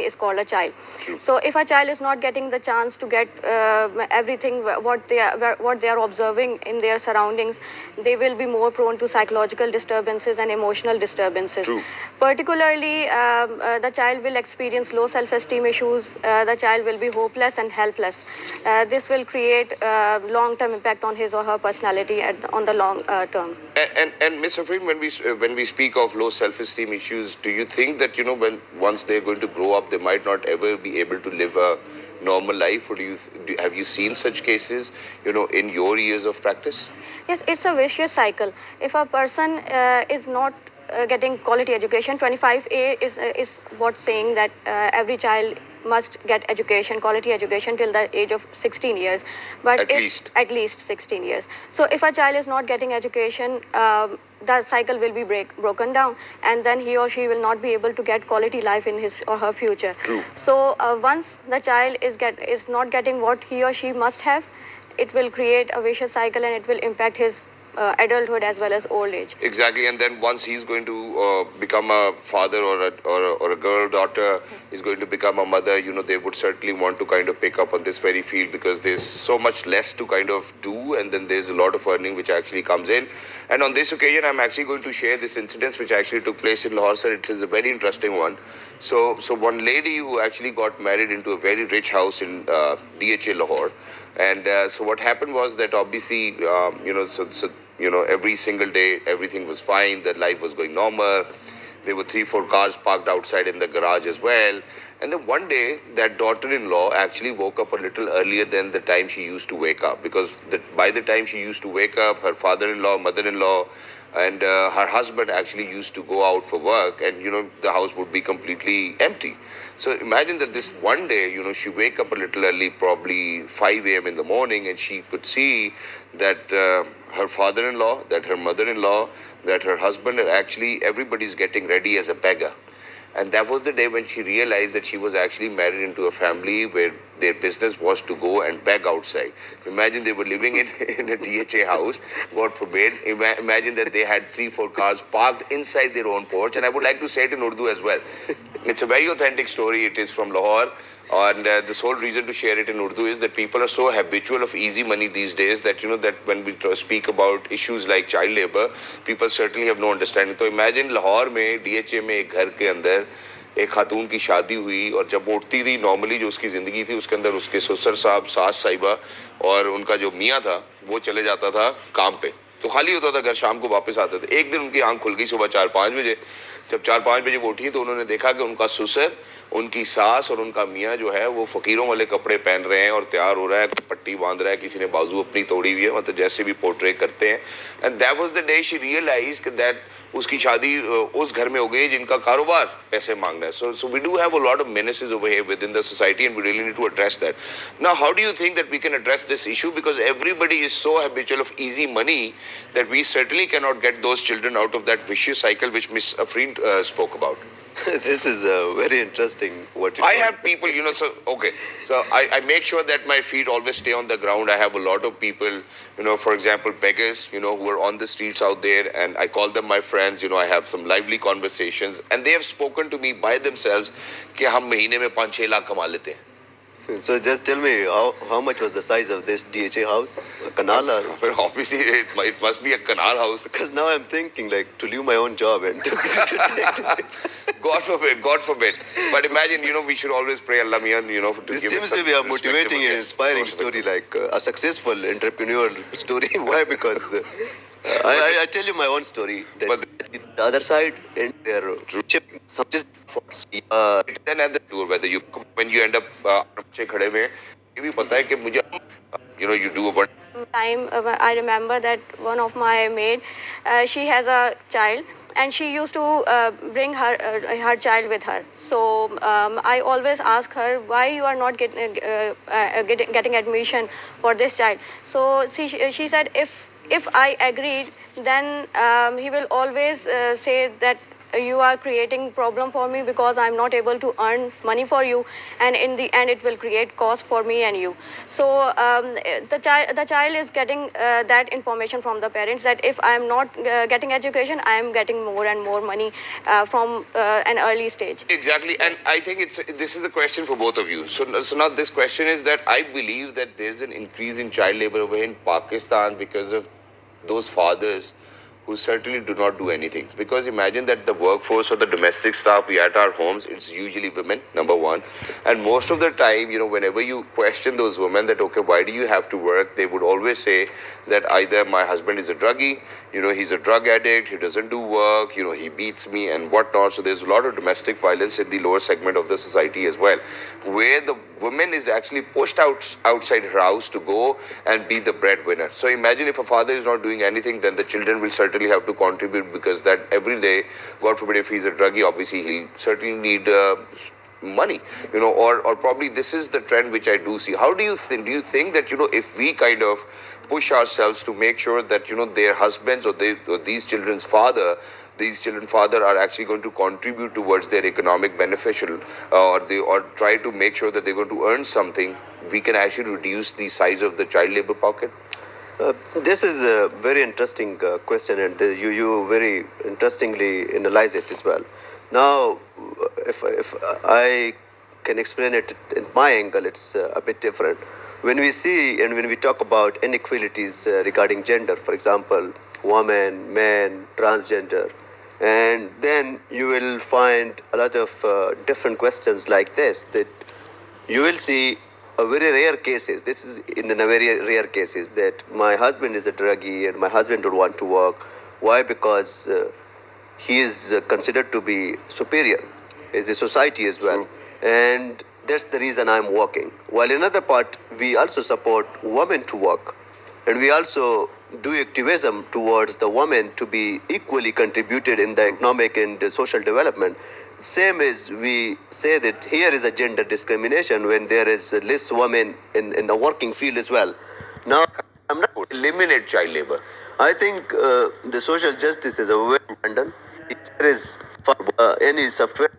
is called a child. True. So if a child is not getting the chance to get everything what they are observing in their surroundings, they will be more prone to psychological disturbances and emotional disturbances. True. Particularly, the child will experience low self-esteem issues. The child will be hopeless and helpless. This will create long-term impact on his or her personality on the long term. And Ms. Afreen, when we speak of low self-esteem issues, do you think that when once they're going to grow up, they might not ever be able to live a normal life, or have you seen such cases, in your years of practice? Yes, it's a vicious cycle. If a person is not getting quality education, 25A is what's saying that every child must get education, quality education till the age of 16 years. But at least 16 years. So if a child is not getting education, the cycle will be broken down, and then he or she will not be able to get quality life in his or her future. True. So once the child is not getting what he or she must have, it will create a vicious cycle, and it will impact his adulthood as well as old age. Exactly, and then once he's going to become a father, or a girl, daughter, is going to become a mother, they would certainly want to kind of pick up on this very field, because there's so much less to kind of do, and then there's a lot of earning which actually comes in. And on this occasion, I'm actually going to share this incident which actually took place in Lahore, sir. It is a very interesting one. So one lady who actually got married into a very rich house in DHA Lahore. And so what happened was that obviously, every single day, everything was fine. That life was going normal. There were 3-4 cars parked outside in the garage as well. And then one day, that daughter-in-law actually woke up a little earlier than the time she used to wake up. Because by the time she used to wake up, her father-in-law, mother-in-law, and her husband actually used to go out for work, and the house would be completely empty. So imagine that this one day, she wake up a little early, probably 5 a.m. in the morning, and she could see that her father-in-law, that her mother-in-law, that her husband, are actually, everybody's getting ready as a beggar. And that was the day when she realized that she was actually married into a family where their business was to go and beg outside. Imagine they were living in a DHA house, God forbid. Imagine that they had 3-4 cars parked inside their own porch. And I would like to say it in Urdu as well. It's a very authentic story. It is from Lahore. And the sole reason to share it in Urdu is that people are so habitual of easy money these days that, that when we speak about issues like child labor, people certainly have no understanding. So imagine Lahore में, DHA में एक घर के अंदर एक खातून की शादी हुई, और जब उठती थी नॉर्मली जो उसकी ज़िंदगी थी उसके अंदर उसके ससुर साहब, सास साहिबा और उनका जो मियाँ था वो चले जाता था काम पे, तो खाली होता था घर, शाम को वापस आते थे। एक दिन उनकी आंख खुल गई सुबह 4-5 बजे। जब 4-5 बजे वो उठी तो उन्होंने देखा कि उनका ससुर, उनकी सास और उनका मियाँ जो है वो फकीरों वाले कपड़े पहन रहे हैं और तैयार हो रहा है, पट्टी बांध रहा है, किसी ने बाजू अपनी तोड़ी हुई है, मतलब जैसे भी पोर्ट्रे करते हैं। And that was the day she realised that उसकी शादी उस घर में हो गई जिनका कारोबार पैसे मांगना है. So we do have a lot of menaces over here within the society, and we really need to address that. Now, how do you think that we can address this issue? Because everybody is so habitual of easy money that we certainly cannot get those children out of that vicious cycle which Miss Afreen spoke about. This is very interesting. I have people, so I make sure that my feet always stay on the ground. I have a lot of people, for example, beggars, who are on the streets out there, and I call them my friends. I have some lively conversations, and they have spoken to me by themselves कि हम महीने में 5-6 लाख कमा लेते हैं. So just tell me, how much was the size of this DHA house? A canal? Or? Obviously, it must be a canal house. Because now I'm thinking to leave my own job and to take this. God forbid, God forbid. But imagine, we should always pray Allah Mian, to this give seems to be a motivating and inspiring story, like a successful entrepreneur story. Why? Because I tell you my own story. But the other side, and they're shipping something for then at the tour, whether when you end up खड़े में, ये भी पता है कि मुझे, you do a one time. I remember that one of my maid, she has a child, and she used to bring her child with her. So I always ask her, why you are not getting admission for this child. So she said, if I agreed, then he will always say that you are creating problem for me because I'm not able to earn money for you, and in the end it will create cost for me and you. So the child is getting that information from the parents that if I'm not getting education, I am getting more and more money from an early stage. Exactly, and I think this is a question for both of you. So now this question is that I believe that there's an increase in child labor over in Pakistan because of those fathers who certainly do not do anything. Because imagine that the workforce or the domestic staff we at our homes, it's usually women, number one. And most of the time, whenever you question those women that, okay, why do you have to work? They would always say that either my husband is a druggie, he's a drug addict, he doesn't do work, he beats me and whatnot. So there's a lot of domestic violence in the lower segment of the society as well, where the woman is actually pushed outside her house to go and be the breadwinner. So imagine if a father is not doing anything, then the children will certainly have to contribute, because that every day, God forbid, if he's a druggie, obviously he'll certainly need money, or probably this is the trend which I do see. How do you think? Do you think that if we kind of push ourselves to make sure that their husbands or these children's father are actually going to contribute towards their economic beneficial, or try to make sure that they're going to earn something, we can actually reduce the size of the child labor pocket? This is a very interesting question, and you very interestingly analyze it as well. Now, if I can explain it in my angle, it's a bit different. When we see and when we talk about inequalities regarding gender, for example, women, men, transgender, and then you will find a lot of different questions like this, that you will see a very rare cases. This is in a very rare cases that my husband is a druggie and my husband don't want to work. Why? Because he is considered to be superior as a society as well. True. And that's the reason I'm working. While another part, we also support women to work, and we also do activism towards the women to be equally contributed in the economic and social development. Same as we say that here is a gender discrimination when there is less women in the working field as well. Now, I'm not Eliminate child labor. I think the social justice is a very abundant. There is for any software.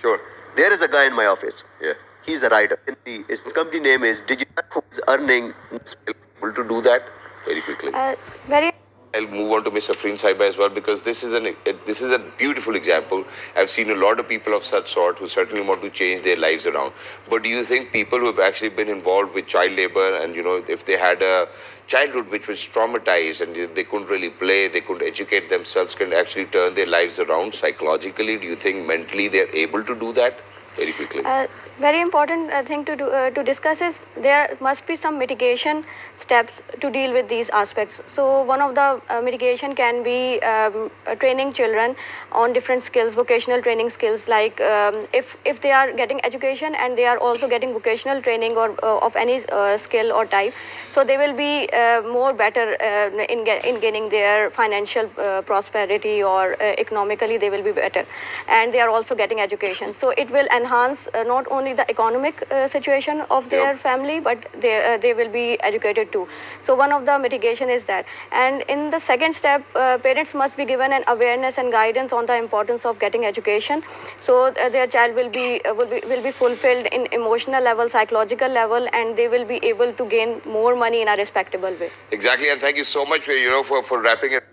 Sure. There is a guy in my office. Yeah. He's a writer. His company name is Digital, who's earning. Able to do that very quickly. Very. I'll move on to Mr. Freen Saiba as well, because this is a beautiful example. I've seen a lot of people of such sort who certainly want to change their lives around. But do you think people who have actually been involved with child labor, and if they had a childhood which was traumatized and they couldn't really play, they couldn't educate themselves, can actually turn their lives around psychologically? Do you think mentally they're able to do that very quickly? Very important thing to discuss is there must be some mitigation steps to deal with these aspects. So one of the mitigation can be training children on different skills, vocational training skills, like if they are getting education and they are also getting vocational training or of any skill or type, so they will be more better in gaining their financial prosperity, or economically they will be better, and they are also getting education. So it will enhance not only the economic situation of their family, but they will be educated too. So one of the mitigation is that. And in the second step, parents must be given an awareness and guidance on the importance of getting education, so their child will be fulfilled in emotional level, psychological level, and they will be able to gain more money in a respectable way. Exactly, and thank you so much for wrapping it.